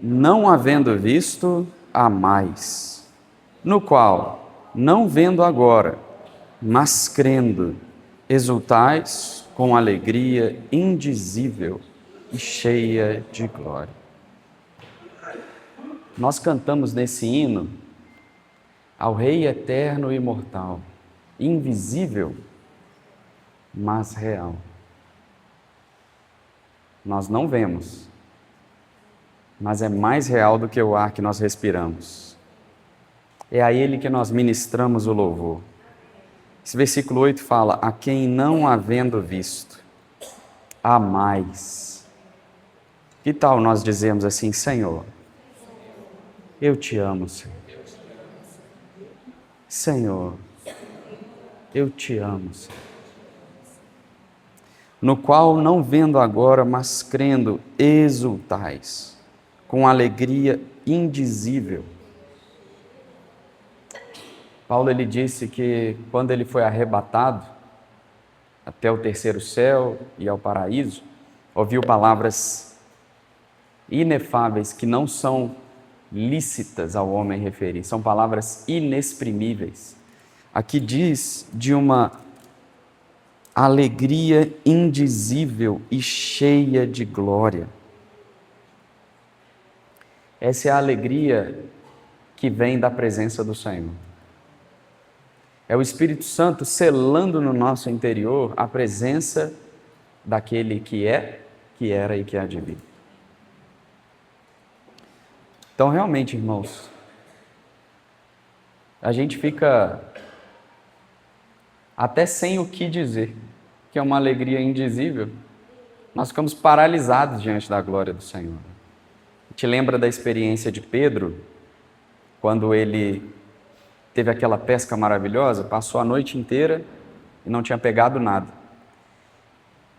não havendo visto, amais, no qual, não vendo agora, mas crendo, exultais com alegria indizível e cheia de glória. Nós cantamos nesse hino ao Rei eterno e imortal, invisível, mas real. Nós não vemos, mas é mais real do que o ar que nós respiramos. É a Ele que nós ministramos o louvor. Esse versículo 8 fala: a quem não havendo visto, amais. Que tal nós dizemos assim: Senhor, eu te amo, Senhor. Senhor, eu te amo, Senhor. No qual, não vendo agora, mas crendo, exultais, com alegria indizível. Paulo, ele disse que quando ele foi arrebatado até o terceiro céu e ao paraíso, ouviu palavras inefáveis que não são lícitas ao homem referir, são palavras inexprimíveis. Aqui diz de uma alegria indizível e cheia de glória. Essa é a alegria que vem da presença do Senhor. É o Espírito Santo selando no nosso interior a presença daquele que é, que era e que há de vir. Então, realmente, irmãos, a gente fica até sem o que dizer, que é uma alegria indizível. Nós ficamos paralisados diante da glória do Senhor. Te lembra da experiência de Pedro, quando ele teve aquela pesca maravilhosa, passou a noite inteira e não tinha pegado nada.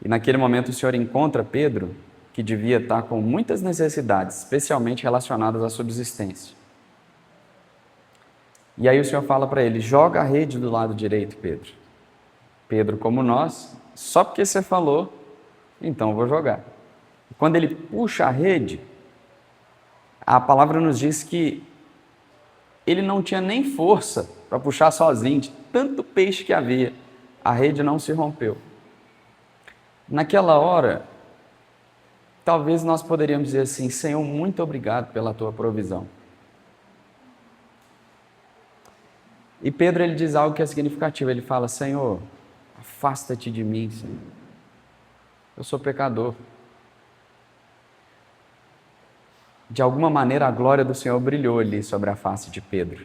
E naquele momento o Senhor encontra Pedro, que devia estar com muitas necessidades, especialmente relacionadas à subsistência. E aí o Senhor fala para ele: joga a rede do lado direito, Pedro. Pedro, como nós, só porque você falou, então eu vou jogar. E quando ele puxa a rede, a palavra nos diz que ele não tinha nem força para puxar sozinho, de tanto peixe que havia. A rede não se rompeu. Naquela hora, talvez nós poderíamos dizer assim: Senhor, muito obrigado pela tua provisão. E Pedro, ele diz algo que é significativo. Ele fala: Senhor, afasta-te de mim, Senhor. Eu sou pecador. De alguma maneira, a glória do Senhor brilhou ali sobre a face de Pedro.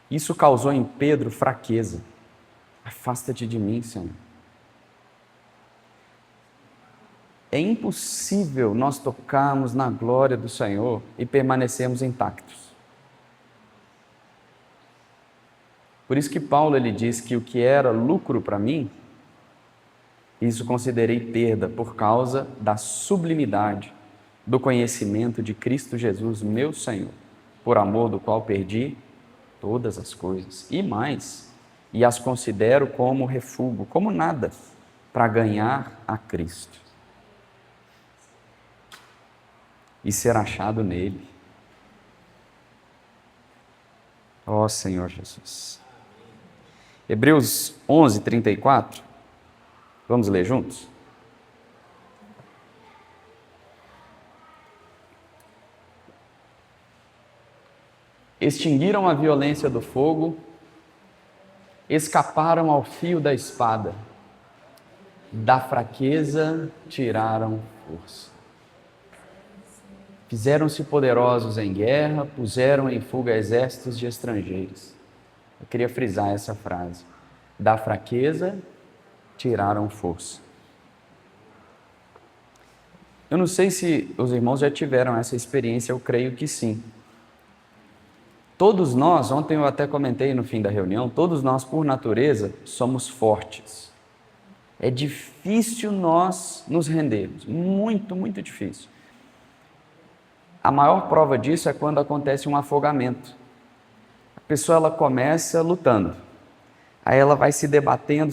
Isso causou em Pedro fraqueza. Afasta-te de mim, Senhor. É impossível nós tocarmos na glória do Senhor e permanecermos intactos. Por isso que Paulo, ele diz que o que era lucro para mim, isso considerei perda por causa da sublimidade do conhecimento de Cristo Jesus, meu Senhor, por amor do qual perdi todas as coisas e mais, e as considero como refúgio, como nada, para ganhar a Cristo e ser achado nele. Ó Senhor Jesus. Hebreus 11, 34. Vamos ler juntos? Extinguiram a violência do fogo, escaparam ao fio da espada, da fraqueza tiraram força. Fizeram-se poderosos em guerra, puseram em fuga exércitos de estrangeiros. Eu queria frisar essa frase. Da fraqueza tiraram força. Eu não sei se os irmãos já tiveram essa experiência, eu creio que sim. Todos nós, ontem eu até comentei no fim da reunião, todos nós, por natureza, somos fortes. É difícil nós nos rendermos, muito, muito difícil. A maior prova disso é quando acontece um afogamento. A pessoa, ela começa lutando, aí ela vai se debatendo,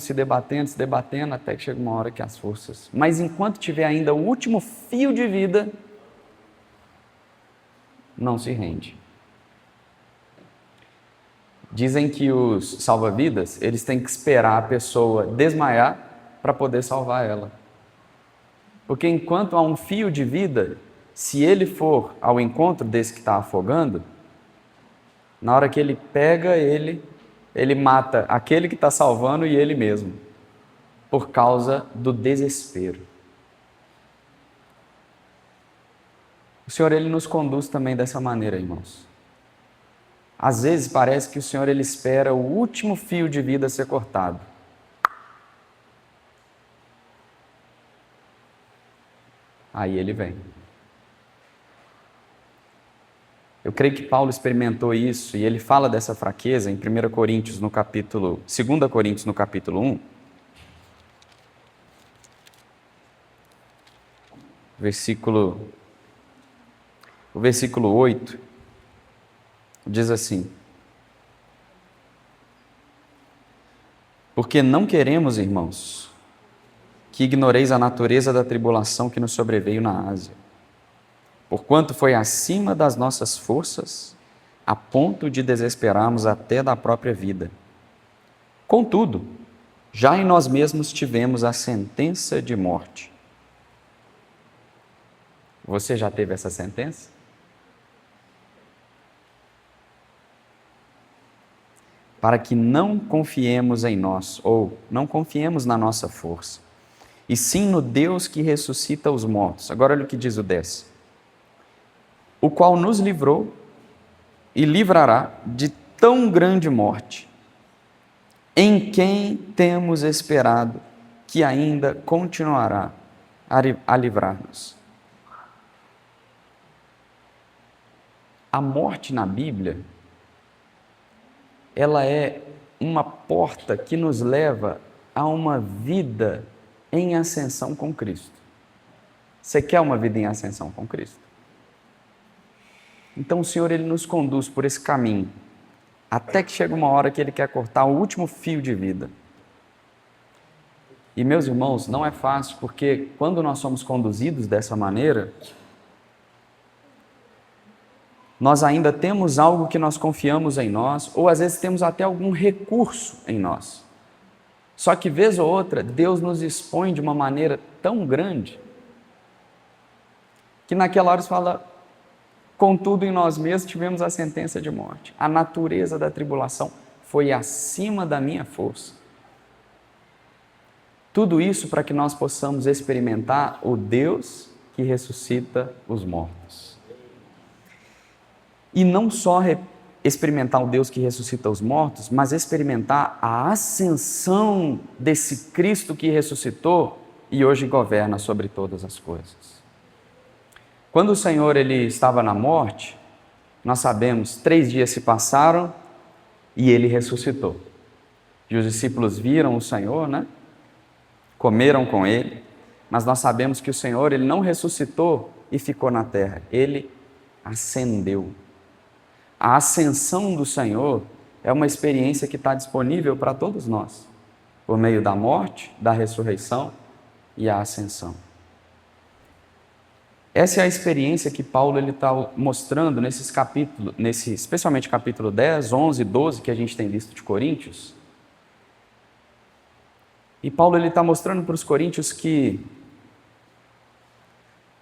até que chega uma hora que as forças... Mas enquanto tiver ainda o último fio de vida, não se rende. Dizem que os salva-vidas, eles têm que esperar a pessoa desmaiar para poder salvar ela. Porque enquanto há um fio de vida, se ele for ao encontro desse que está afogando, na hora que ele pega ele mata aquele que está salvando e ele mesmo, por causa do desespero. O Senhor, Ele nos conduz também dessa maneira, irmãos. Às vezes parece que o Senhor, Ele espera o último fio de vida ser cortado. Aí Ele vem. Eu creio que Paulo experimentou isso e ele fala dessa fraqueza em 2 Coríntios no capítulo 1, o versículo 8, diz assim: porque não queremos, irmãos, que ignoreis a natureza da tribulação que nos sobreveio na Ásia, porquanto foi acima das nossas forças, a ponto de desesperarmos até da própria vida. Contudo, já em nós mesmos tivemos a sentença de morte. Você já teve essa sentença? Para que não confiemos em nós, ou não confiemos na nossa força, e sim no Deus que ressuscita os mortos. Agora olha o que diz o 10. O qual nos livrou e livrará de tão grande morte, em quem temos esperado que ainda continuará a livrar-nos. A morte na Bíblia, ela é uma porta que nos leva a uma vida em ascensão com Cristo. Você quer uma vida em ascensão com Cristo? Então o Senhor, Ele nos conduz por esse caminho, até que chega uma hora que Ele quer cortar o último fio de vida. E meus irmãos, não é fácil, porque quando nós somos conduzidos dessa maneira, nós ainda temos algo que nós confiamos em nós, ou às vezes temos até algum recurso em nós. Só que, vez ou outra, Deus nos expõe de uma maneira tão grande, que naquela hora você fala, contudo em nós mesmos tivemos a sentença de morte. A natureza da tribulação foi acima da minha força. Tudo isso para que nós possamos experimentar o Deus que ressuscita os mortos. E não só experimentar o Deus que ressuscita os mortos, mas experimentar a ascensão desse Cristo que ressuscitou e hoje governa sobre todas as coisas. Quando o Senhor ele estava na morte, nós sabemos, 3 dias se passaram e ele ressuscitou. E os discípulos viram o Senhor, né? Comeram com ele, mas nós sabemos que o Senhor ele não ressuscitou e ficou na terra, ele ascendeu. A ascensão do Senhor é uma experiência que está disponível para todos nós, por meio da morte, da ressurreição e a ascensão. Essa é a experiência que Paulo está mostrando nesses capítulos, especialmente capítulo 10, 11, 12, que a gente tem visto de Coríntios. E Paulo está mostrando para os coríntios que,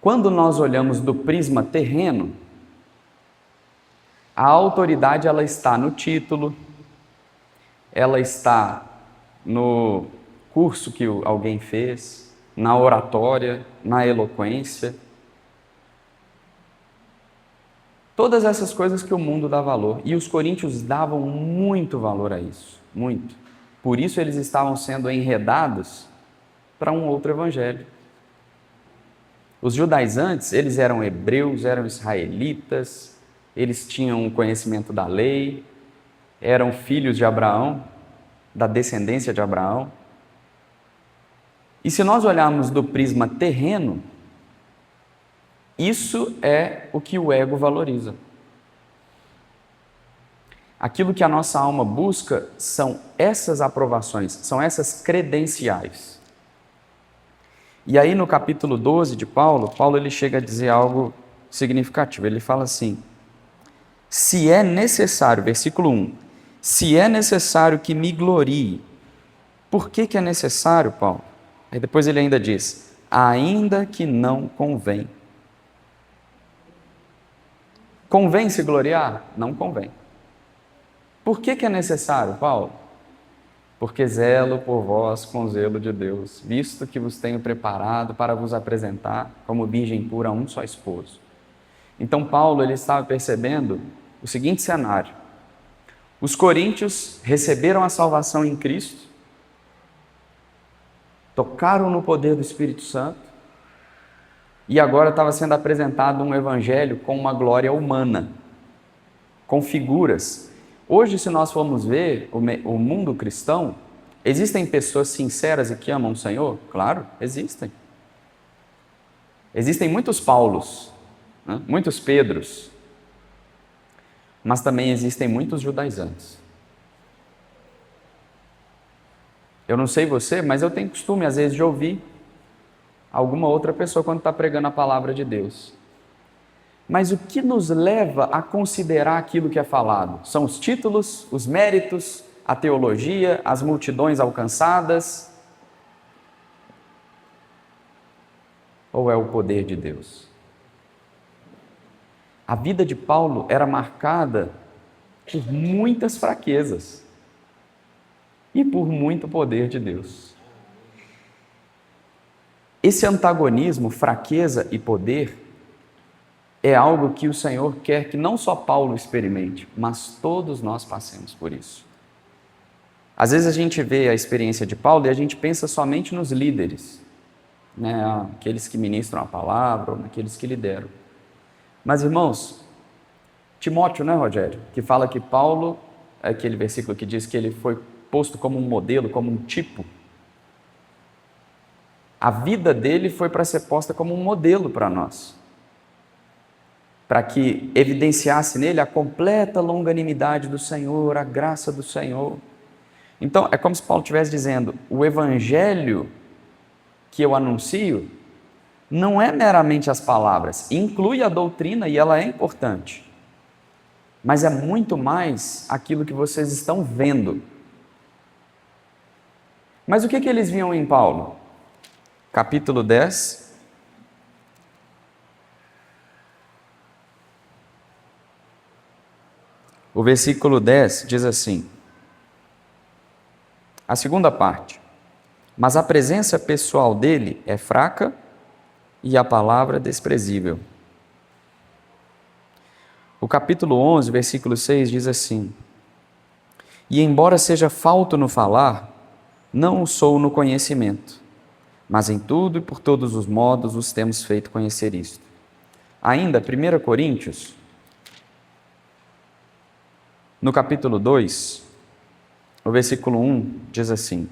quando nós olhamos do prisma terreno, a autoridade ela está no título, ela está no curso que alguém fez, na oratória, na eloquência. Todas essas coisas que o mundo dá valor. E os coríntios davam muito valor a isso, muito. Por isso eles estavam sendo enredados para um outro evangelho. Os judaizantes, eles eram hebreus, eram israelitas, eles tinham um conhecimento da lei, eram filhos de Abraão, da descendência de Abraão. E se nós olharmos do prisma terreno, isso é o que o ego valoriza. Aquilo que a nossa alma busca são essas aprovações, são essas credenciais. E aí no capítulo 12 de Paulo ele chega a dizer algo significativo. Ele fala assim: Se é necessário, versículo 1, se é necessário que me glorie. Por que é necessário, Paulo? Aí depois ele ainda diz, ainda que não convém. Convém se gloriar? Não convém. Por que é necessário, Paulo? Porque zelo por vós com zelo de Deus, visto que vos tenho preparado para vos apresentar como virgem pura a um só esposo. Então Paulo ele estava percebendo o seguinte cenário. Os coríntios receberam a salvação em Cristo, tocaram no poder do Espírito Santo e agora estava sendo apresentado um evangelho com uma glória humana, com figuras. Hoje, se nós formos ver o mundo cristão, existem pessoas sinceras e que amam o Senhor? Claro, existem. Existem muitos Paulos, né? Muitos Pedros, mas também existem muitos judaizantes. Eu não sei você, mas eu tenho costume às vezes de ouvir alguma outra pessoa quando está pregando a palavra de Deus. Mas o que nos leva a considerar aquilo que é falado? São os títulos, os méritos, a teologia, as multidões alcançadas? Ou é o poder de Deus? A vida de Paulo era marcada por muitas fraquezas e por muito poder de Deus. Esse antagonismo, fraqueza e poder, é algo que o Senhor quer que não só Paulo experimente, mas todos nós passemos por isso. Às vezes a gente vê a experiência de Paulo e a gente pensa somente nos líderes, né? Aqueles que ministram a palavra, ou naqueles que lideram. Mas, irmãos, Timóteo, né, Rogério? Que fala que Paulo, é aquele versículo que diz que ele foi posto como um modelo, como um tipo. A vida dele foi para ser posta como um modelo para nós, para que evidenciasse nele a completa longanimidade do Senhor, a graça do Senhor. Então, é como se Paulo estivesse dizendo, o evangelho que eu anuncio não é meramente as palavras, inclui a doutrina e ela é importante, mas é muito mais aquilo que vocês estão vendo. Mas o que eles viam em Paulo? Capítulo 10, o versículo 10 diz assim, a segunda parte, mas a presença pessoal dele é fraca e a palavra desprezível. O capítulo 11, versículo 6 diz assim, e embora seja falto no falar, não o sou no conhecimento, mas em tudo e por todos os modos os temos feito conhecer isto. Ainda, 1 Coríntios, no capítulo 2, o versículo 1 diz assim,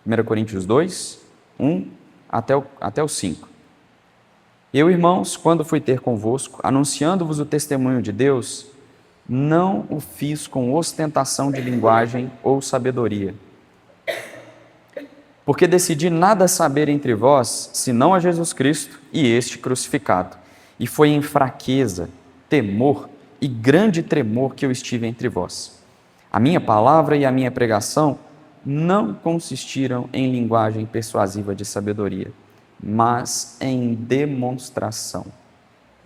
1 Coríntios 2, 1 até o 5. Eu, irmãos, quando fui ter convosco, anunciando-vos o testemunho de Deus, não o fiz com ostentação de linguagem ou sabedoria, porque decidi nada saber entre vós, senão a Jesus Cristo e este crucificado. E foi em fraqueza, temor e grande tremor que eu estive entre vós. A minha palavra e a minha pregação não consistiram em linguagem persuasiva de sabedoria, mas em demonstração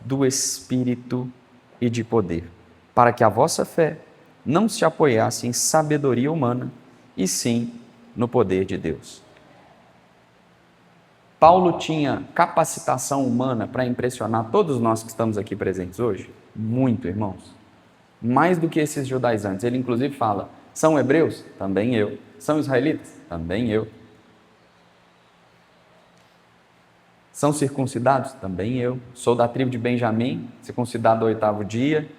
do Espírito e de poder, para que a vossa fé não se apoiasse em sabedoria humana, e sim no poder de Deus. Paulo tinha capacitação humana para impressionar todos nós que estamos aqui presentes hoje? Muito, irmãos. Mais do que esses judaizantes. Ele inclusive fala, são hebreus? Também eu. São israelitas? Também eu. São circuncidados? Também eu. Sou da tribo de Benjamim, circuncidado ao 8º dia,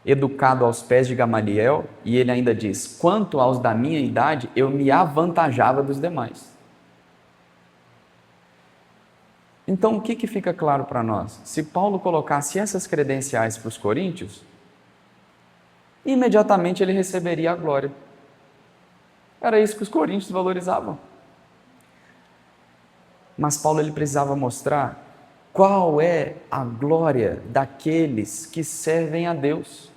educado aos pés de Gamaliel, e ele ainda diz, quanto aos da minha idade, eu me avantajava dos demais. Então, o que fica claro para nós? Se Paulo colocasse essas credenciais para os coríntios, imediatamente ele receberia a glória. Era isso que os coríntios valorizavam. Mas Paulo ele precisava mostrar Qual é a glória daqueles que servem a Deus?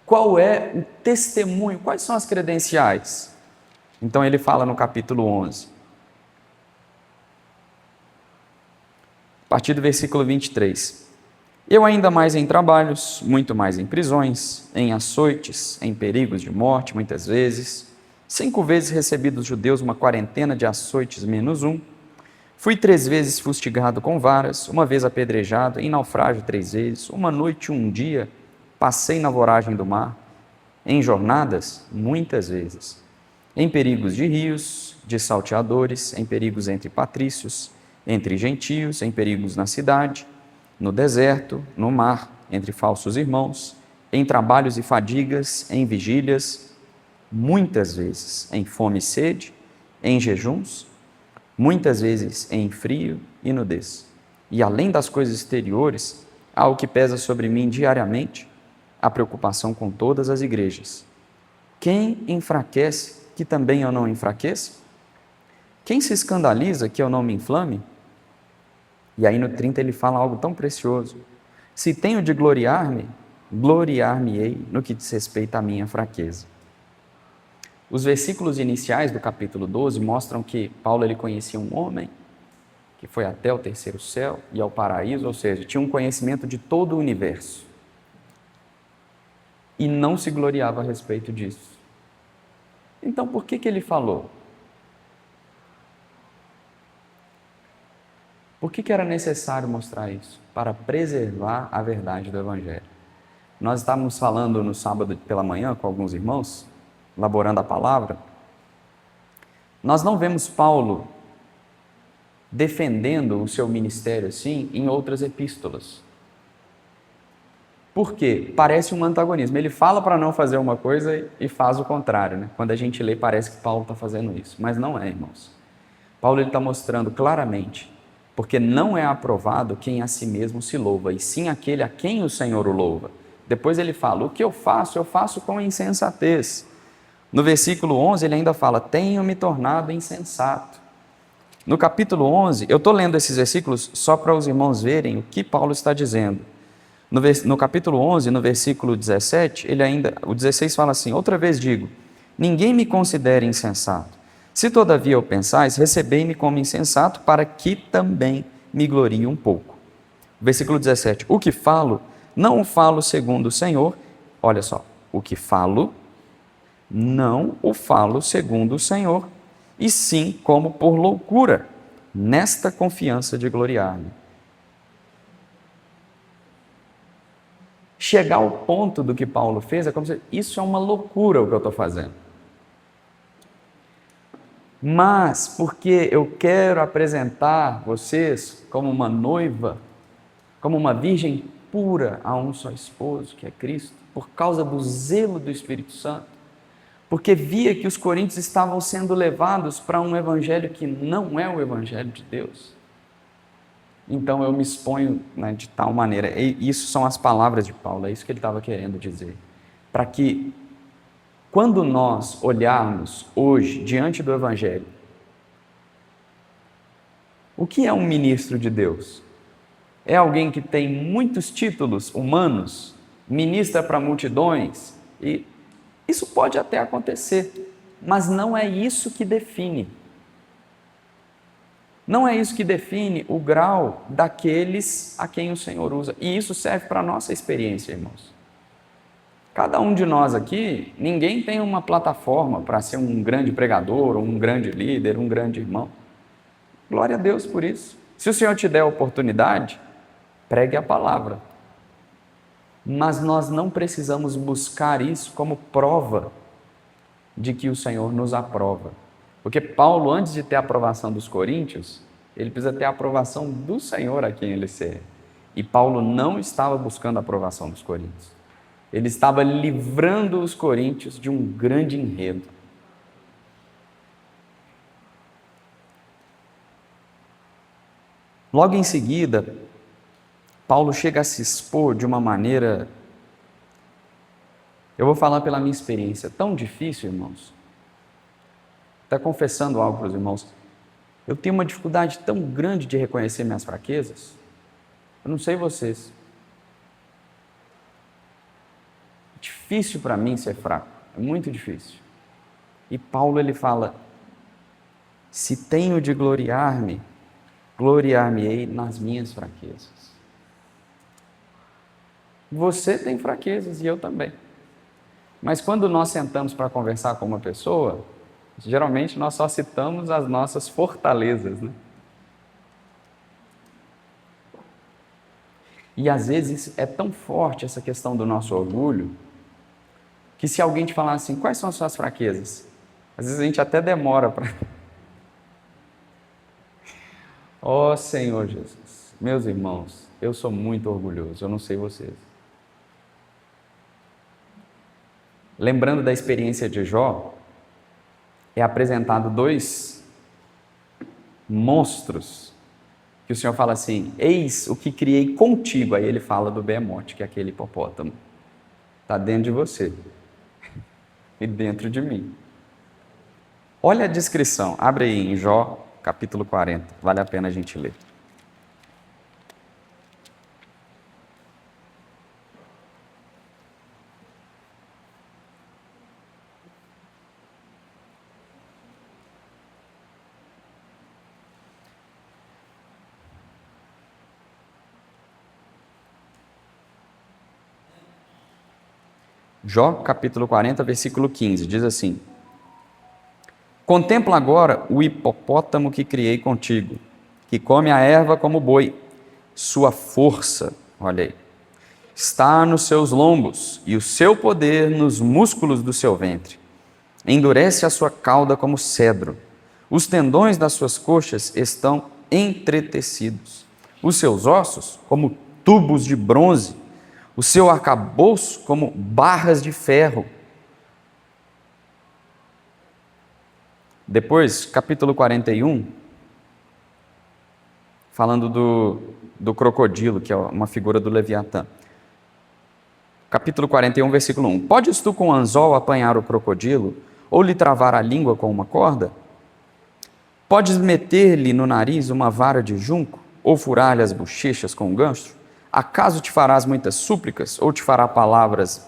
Qual é o testemunho? Quais são as credenciais? Então ele fala no capítulo 11, a partir do versículo 23. Eu ainda mais em trabalhos, muito mais em prisões, em açoites, em perigos de morte, muitas vezes. 5 vezes recebi dos judeus uma quarentena de açoites menos um. Fui 3 vezes fustigado com varas, 1 vez apedrejado, em naufrágio 3 vezes, 1 noite e 1 dia, passei na voragem do mar, em jornadas, muitas vezes, em perigos de rios, de salteadores, em perigos entre patrícios, entre gentios, em perigos na cidade, no deserto, no mar, entre falsos irmãos, em trabalhos e fadigas, em vigílias, muitas vezes em fome e sede, em jejuns, muitas vezes em frio e nudez. E além das coisas exteriores, há o que pesa sobre mim diariamente, a preocupação com todas as igrejas. Quem enfraquece, que também eu não enfraqueça? Quem se escandaliza, que eu não me inflame? E aí no 30 ele fala algo tão precioso. Se tenho de gloriar-me, gloriar-me-ei no que diz respeito à minha fraqueza. Os versículos iniciais do capítulo 12 mostram que Paulo ele conhecia um homem que foi até o terceiro céu e ao paraíso, ou seja, tinha um conhecimento de todo o universo. E não se gloriava a respeito disso. Então por que ele falou? Por que era necessário mostrar isso? Para preservar a verdade do Evangelho. Nós estávamos falando no sábado pela manhã com alguns irmãos, elaborando a palavra. Nós não vemos Paulo defendendo o seu ministério assim em outras epístolas. Por quê? Parece um antagonismo. Ele fala para não fazer uma coisa e faz o contrário, né? Quando a gente lê, parece que Paulo está fazendo isso. Mas não é, irmãos. Paulo está mostrando claramente, porque não é aprovado quem a si mesmo se louva, e sim aquele a quem o Senhor o louva. Depois ele fala, o que eu faço com insensatez. No versículo 11 ele ainda fala, tenho me tornado insensato. No capítulo 11, eu estou lendo esses versículos só para os irmãos verem o que Paulo está dizendo. No capítulo 11, no versículo 17, o 16 fala assim, outra vez digo, ninguém me considere insensato. Se todavia eu pensais, recebei-me como insensato, para que também me glorie um pouco. Versículo 17, o que falo, não o falo segundo o Senhor, olha só, o que falo, não o falo segundo o Senhor, e sim como por loucura, nesta confiança de gloriar-me. Chegar ao ponto do que Paulo fez é como se isso é uma loucura o que eu estou fazendo. Mas porque eu quero apresentar vocês como uma noiva, como uma virgem pura a um só esposo, que é Cristo, por causa do zelo do Espírito Santo, porque via que os coríntios estavam sendo levados para um evangelho que não é o evangelho de Deus. Então eu me exponho, né, de tal maneira, e isso são as palavras de Paulo, é isso que ele estava querendo dizer, para que quando nós olharmos hoje diante do Evangelho, o que é um ministro de Deus? É alguém que tem muitos títulos humanos, ministra para multidões, e isso pode até acontecer, mas não é isso que define. Não é isso que define o grau daqueles a quem o Senhor usa. E isso serve para a nossa experiência, irmãos. Cada um de nós aqui, ninguém tem uma plataforma para ser um grande pregador, um grande líder, um grande irmão. Glória a Deus por isso. Se o Senhor te der a oportunidade, pregue a palavra. Mas nós não precisamos buscar isso como prova de que o Senhor nos aprova. Porque Paulo, antes de ter a aprovação dos coríntios, ele precisa ter a aprovação do Senhor a quem ele serve. E Paulo não estava buscando a aprovação dos coríntios. Ele estava livrando os coríntios de um grande enredo. Logo em seguida, Paulo chega a se expor de uma maneira, eu vou falar pela minha experiência, tão difícil, irmãos. Está confessando algo para os irmãos. Eu tenho uma dificuldade tão grande de reconhecer minhas fraquezas. Eu não sei vocês. Difícil para mim ser fraco, é muito difícil. E Paulo ele fala: se tenho de gloriar-me, gloriar-me-ei nas minhas fraquezas. Você tem fraquezas e eu também. Mas quando nós sentamos para conversar com uma pessoa, geralmente nós só citamos as nossas fortalezas, né? E às vezes é tão forte essa questão do nosso orgulho, que se alguém te falar assim, quais são as suas fraquezas? Às vezes a gente até demora para... Ó Senhor Jesus, meus irmãos, eu sou muito orgulhoso, eu não sei vocês. Lembrando da experiência de Jó, é apresentado dois monstros, que o Senhor fala assim, eis o que criei contigo, aí ele fala do behemote, que é aquele hipopótamo, está dentro de você e dentro de mim. Olha a descrição, abre aí em Jó, capítulo 40, vale a pena a gente ler. Jó, capítulo 40, versículo 15, diz assim: contempla agora o hipopótamo que criei contigo, que come a erva como boi. Sua força, olha aí, está nos seus lombos e o seu poder nos músculos do seu ventre. Endurece a sua cauda como cedro. Os tendões das suas coxas estão entretecidos. Os seus ossos como tubos de bronze. O seu arcabouço como barras de ferro. Depois, capítulo 41, falando do crocodilo, que é uma figura do Leviatã. Capítulo 41, versículo 1. Podes tu com anzol apanhar o crocodilo, ou lhe travar a língua com uma corda? Podes meter-lhe no nariz uma vara de junco, ou furar-lhe as bochechas com um gancho? Acaso te farás muitas súplicas, ou te falará palavras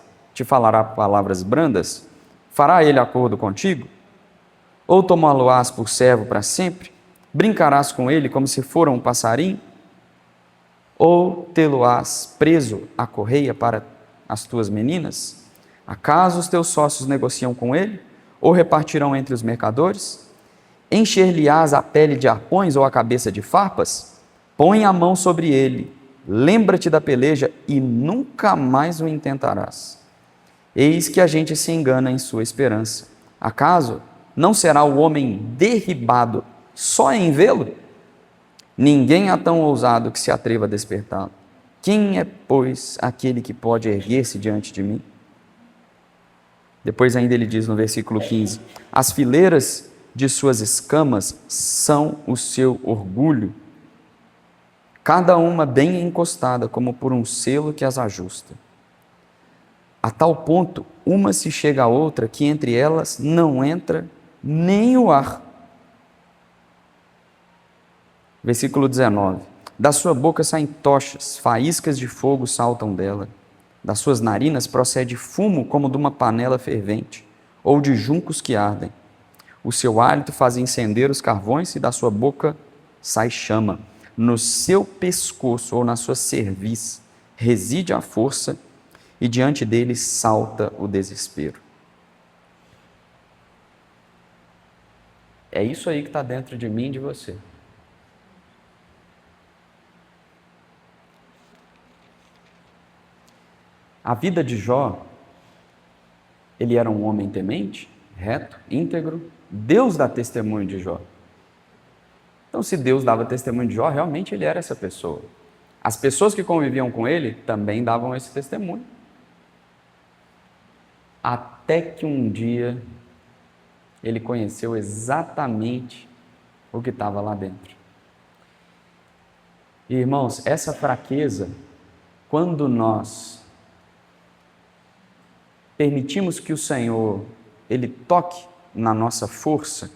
brandas? Fará ele acordo contigo? Ou tomá-lo-ás por servo para sempre? Brincarás com ele como se fora um passarinho? Ou tê-lo-ás preso à correia para as tuas meninas? Acaso os teus sócios negociam com ele? Ou repartirão entre os mercadores? Encher-lhe-ás a pele de arpões ou a cabeça de farpas? Põe a mão sobre ele, lembra-te da peleja e nunca mais o intentarás. Eis que a gente se engana em sua esperança. Acaso não será o homem derribado só em vê-lo? Ninguém há tão ousado que se atreva a despertá-lo. Quem é, pois, aquele que pode erguer-se diante de mim? Depois ainda ele diz no versículo 15, as fileiras de suas escamas são o seu orgulho, cada uma bem encostada, como por um selo que as ajusta. A tal ponto, uma se chega à outra, que entre elas não entra nem o ar. Versículo 19. Da sua boca saem tochas, faíscas de fogo saltam dela. Das suas narinas procede fumo como de uma panela fervente, ou de juncos que ardem. O seu hálito faz incender os carvões e da sua boca sai chama. No seu pescoço ou na sua cerviz reside a força e diante dele salta o desespero. É isso aí que está dentro de mim e de você. A vida de Jó, ele era um homem temente, reto, íntegro. Deus dá testemunho de Jó. Então, se Deus dava testemunho de Jó, realmente ele era essa pessoa. As pessoas que conviviam com ele também davam esse testemunho. Até que um dia ele conheceu exatamente o que estava lá dentro. E, irmãos, essa fraqueza, quando nós permitimos que o Senhor, ele toque na nossa força,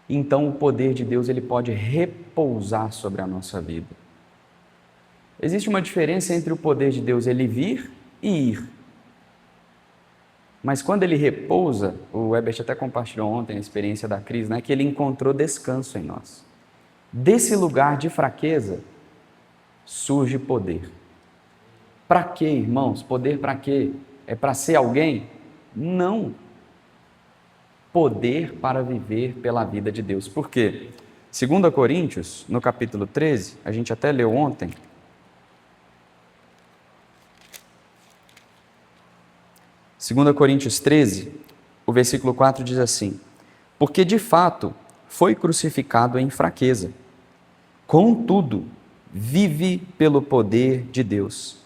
então o poder de Deus, ele pode repousar sobre a nossa vida. Existe uma diferença entre o poder de Deus, ele vir e ir. Mas quando ele repousa, o Herbert até compartilhou ontem a experiência da crise, né, que ele encontrou descanso em nós. Desse lugar de fraqueza surge poder. Para quê, irmãos? Poder para quê? É para ser alguém? Não. Poder para viver pela vida de Deus. Por quê? 2 Coríntios, no capítulo 13, a gente até leu ontem. 2 Coríntios 13, o versículo 4 diz assim: porque de fato foi crucificado em fraqueza, contudo vive pelo poder de Deus,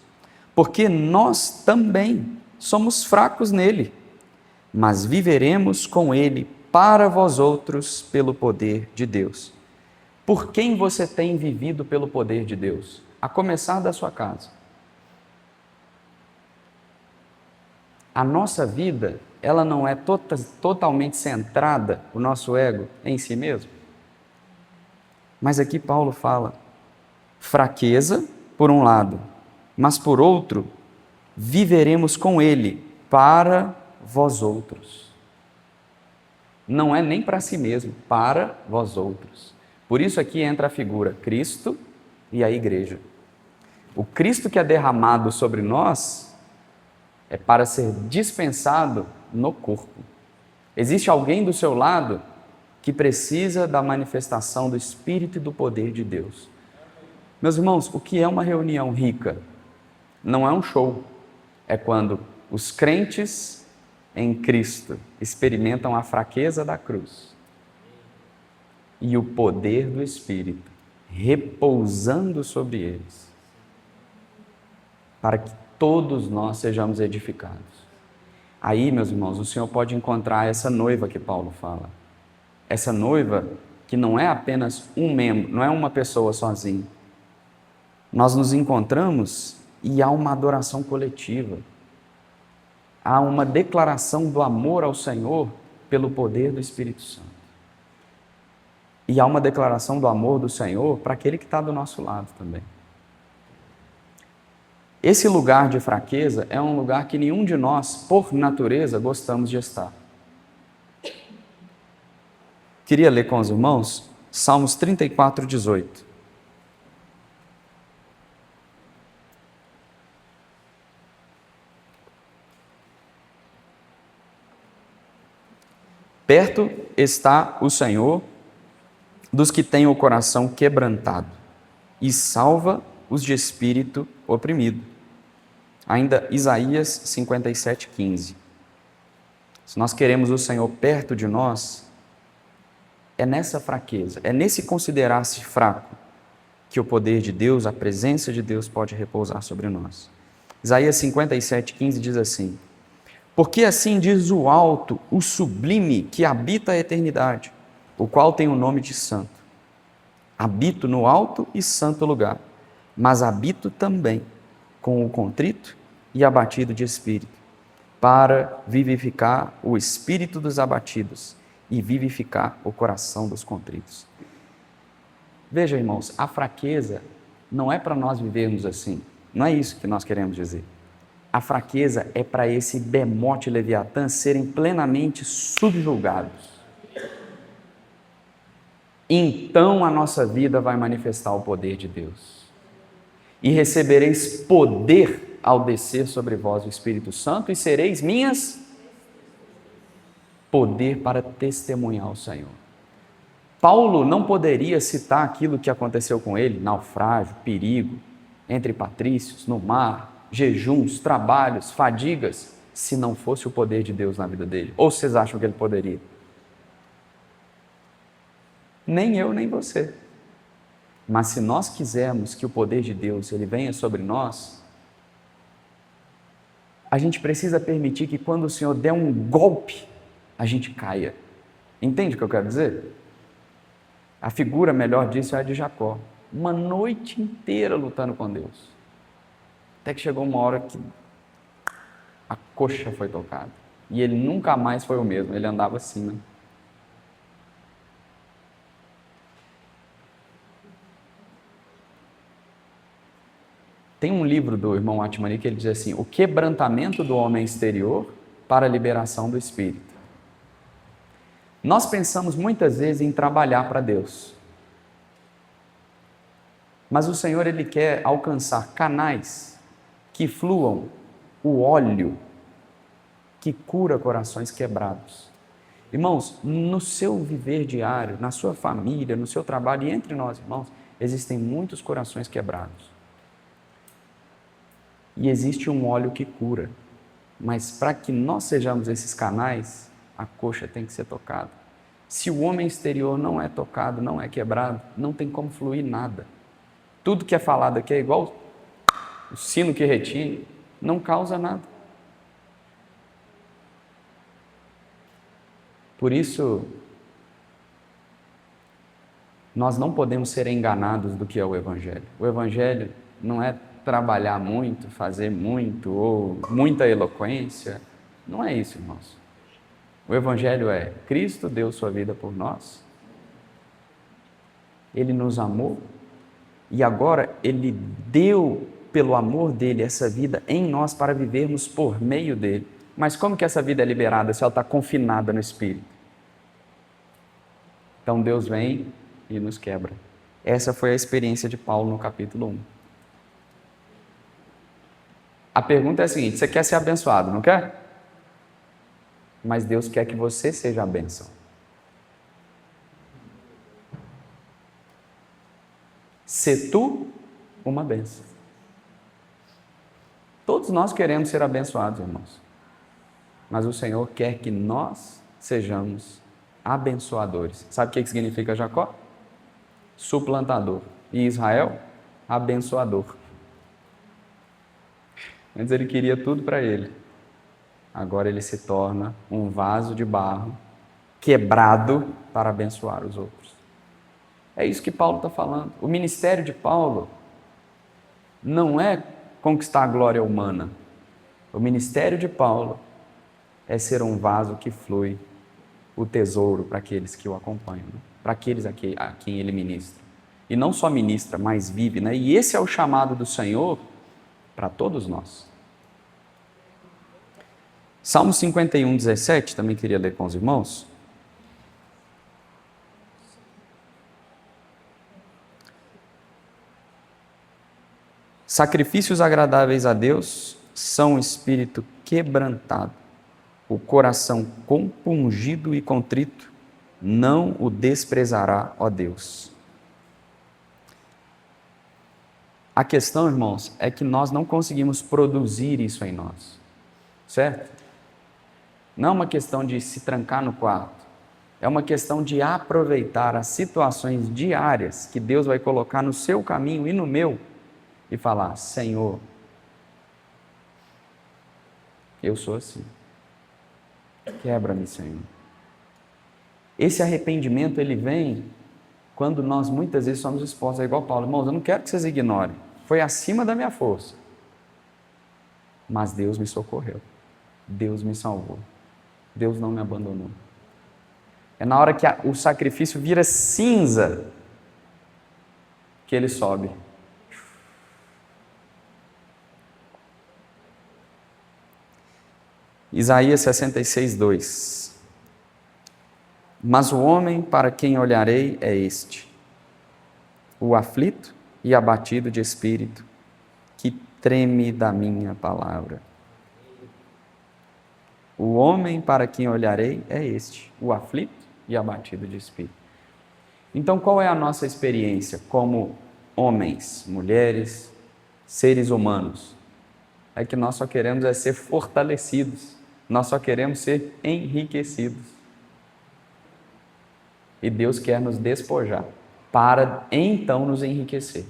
porque nós também somos fracos nele, mas viveremos com ele para vós outros pelo poder de Deus. Por quem você tem vivido pelo poder de Deus? A começar da sua casa. A nossa vida, ela não é totalmente centrada, o nosso ego, em si mesmo. Mas aqui Paulo fala, fraqueza, por um lado, mas por outro, viveremos com ele para vós outros. Não é nem para si mesmo, para vós outros. Por isso aqui entra a figura Cristo e a igreja. O Cristo que é derramado sobre nós é para ser dispensado no corpo. Existe alguém do seu lado que precisa da manifestação do Espírito e do poder de Deus. Meus irmãos, o que é uma reunião rica? Não é um show. É quando os crentes em Cristo experimentam a fraqueza da cruz e o poder do Espírito repousando sobre eles, para que todos nós sejamos edificados. Aí, meus irmãos, o Senhor pode encontrar essa noiva que Paulo fala. Essa noiva que não é apenas um membro, não é uma pessoa sozinha. Nós nos encontramos e há uma adoração coletiva. Há uma declaração do amor ao Senhor pelo poder do Espírito Santo. E há uma declaração do amor do Senhor para aquele que está do nosso lado também. Esse lugar de fraqueza é um lugar que nenhum de nós, por natureza, gostamos de estar. Queria ler com os irmãos Salmos 34, 18. Perto está o Senhor dos que têm o coração quebrantado e salva os de espírito oprimido. Ainda Isaías 57, 15. Se nós queremos o Senhor perto de nós, é nessa fraqueza, é nesse considerar-se fraco que o poder de Deus, a presença de Deus pode repousar sobre nós. Isaías 57, 15 diz assim: porque assim diz o alto, o sublime, que habita a eternidade, o qual tem o nome de santo. Habito no alto e santo lugar, mas habito também com o contrito e abatido de espírito, para vivificar o espírito dos abatidos e vivificar o coração dos contritos. Veja, irmãos, a fraqueza não é para nós vivermos assim, não é isso que nós queremos dizer. A fraqueza é para esse bemote leviatã serem plenamente subjugados. Então a nossa vida vai manifestar o poder de Deus. E recebereis poder ao descer sobre vós o Espírito Santo e sereis minhas poder para testemunhar o Senhor. Paulo não poderia citar aquilo que aconteceu com ele, naufrágio, perigo, entre patrícios, no mar, jejuns, trabalhos, fadigas, se não fosse o poder de Deus na vida dele. Ou vocês acham que ele poderia? Nem eu, nem você. Mas se nós quisermos que o poder de Deus ele venha sobre nós, a gente precisa permitir que quando o Senhor der um golpe, a gente caia. Entende o que eu quero dizer? A figura melhor disso é a de Jacó. Uma noite inteira lutando com Deus. Até que chegou uma hora que a coxa foi tocada. E ele nunca mais foi o mesmo. Ele andava assim, né? Tem um livro do irmão Atmani que ele diz assim: o quebrantamento do homem exterior para a liberação do espírito. Nós pensamos muitas vezes em trabalhar para Deus. Mas o Senhor, Ele quer alcançar canais que fluam o óleo que cura corações quebrados. Irmãos, no seu viver diário, na sua família, no seu trabalho e entre nós, irmãos, existem muitos corações quebrados. E existe um óleo que cura. Mas para que nós sejamos esses canais, a coxa tem que ser tocada. Se o homem exterior não é tocado, não é quebrado, não tem como fluir nada. Tudo que é falado aqui é igual o sino que retine, não causa nada. Por isso, nós não podemos ser enganados do que é o Evangelho. O Evangelho não é trabalhar muito, fazer muito, ou muita eloquência. Não é isso, irmãos. O Evangelho é: Cristo deu sua vida por nós, Ele nos amou, e agora Ele deu, pelo amor dEle, essa vida em nós para vivermos por meio dEle. Mas como que essa vida é liberada se ela está confinada no Espírito? Então Deus vem e nos quebra. Essa foi a experiência de Paulo no capítulo 1. A pergunta é a seguinte: você quer ser abençoado, não quer? Mas Deus quer que você seja a bênção. Se tu uma bênção. Todos nós queremos ser abençoados, irmãos. Mas o Senhor quer que nós sejamos abençoadores. Sabe o que significa Jacó? Suplantador. E Israel? Abençoador. Antes ele queria tudo para ele. Agora ele se torna um vaso de barro quebrado para abençoar os outros. É isso que Paulo está falando. O ministério de Paulo não é conquistar a glória humana. O ministério de Paulo é ser um vaso que flui o tesouro para aqueles que o acompanham, né? Para aqueles a quem ele ministra. E não só ministra, mas vive, né? E esse é o chamado do Senhor para todos nós. Salmo 51, 17, também queria ler com os irmãos. Sacrifícios agradáveis a Deus são o espírito quebrantado, o coração compungido e contrito, não o desprezará, ó Deus. A questão, irmãos, é que nós não conseguimos produzir isso em nós, certo? Não é uma questão de se trancar no quarto, é uma questão de aproveitar as situações diárias que Deus vai colocar no seu caminho e no meu, e falar: Senhor, eu sou assim, quebra-me, Senhor. Esse arrependimento, ele vem quando nós muitas vezes somos expostos, é igual Paulo: irmãos, eu não quero que vocês ignorem, foi acima da minha força, mas Deus me socorreu, Deus me salvou, Deus não me abandonou. É na hora que o sacrifício vira cinza que ele sobe. Isaías 66, 2. Mas o homem para quem olharei é este, o aflito e abatido de espírito, que treme da minha palavra. O homem para quem olharei é este, o aflito e abatido de espírito. Então, qual é a nossa experiência como homens, mulheres, seres humanos? É que nós só queremos ser fortalecidos, nós só queremos ser enriquecidos. E Deus quer nos despojar para então nos enriquecer.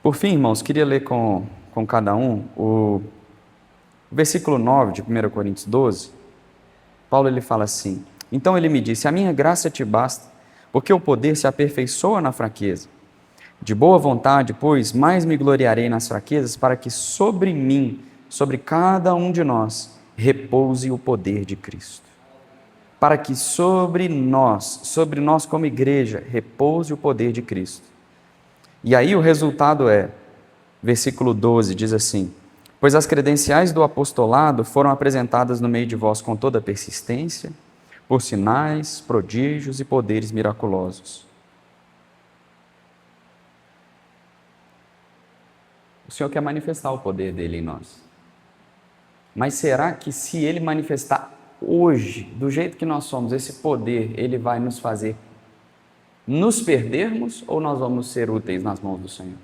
Por fim, irmãos, queria ler com cada um o versículo 9 de 1 Coríntios 12. Paulo ele fala assim: então ele me disse: a minha graça te basta, porque o poder se aperfeiçoa na fraqueza. De boa vontade, pois, mais me gloriarei nas fraquezas, para que sobre mim, sobre cada um de nós, repouse o poder de Cristo. para que sobre nós como igreja, repouse o poder de Cristo. E aí o resultado é, versículo 12, diz assim: pois as credenciais do apostolado foram apresentadas no meio de vós com toda persistência, por sinais, prodígios e poderes miraculosos. O Senhor quer manifestar o poder dele em nós. Mas será que se ele manifestar hoje, do jeito que nós somos, esse poder, ele vai nos fazer nos perdermos ou nós vamos ser úteis nas mãos do Senhor?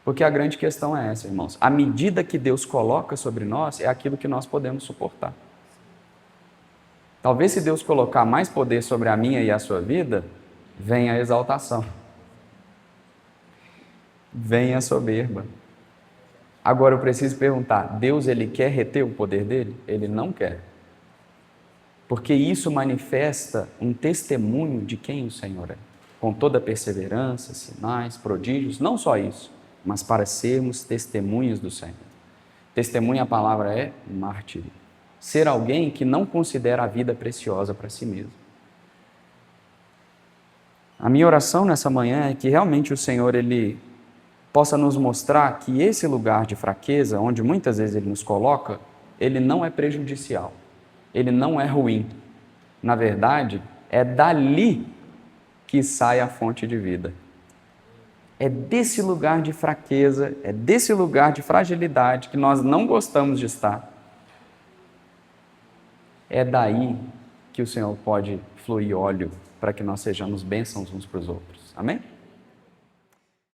Porque a grande questão é essa, irmãos. A medida que Deus coloca sobre nós é aquilo que nós podemos suportar. Talvez se Deus colocar mais poder sobre a minha e a sua vida, venha a exaltação. Venha a soberba. Agora eu preciso perguntar, Deus ele quer reter o poder dele? Ele não quer. Porque isso manifesta um testemunho de quem o Senhor é. Com toda perseverança, sinais, prodígios, não só isso, mas para sermos testemunhas do Senhor. Testemunha, a palavra é mártir. Ser alguém que não considera a vida preciosa para si mesmo. A minha oração nessa manhã é que realmente o Senhor ele possa nos mostrar que esse lugar de fraqueza, onde muitas vezes ele nos coloca, ele não é prejudicial, ele não é ruim. Na verdade, é dali que sai a fonte de vida. É desse lugar de fraqueza, é desse lugar de fragilidade que nós não gostamos de estar. É daí que o Senhor pode fluir óleo para que nós sejamos bênçãos uns para os outros. Amém?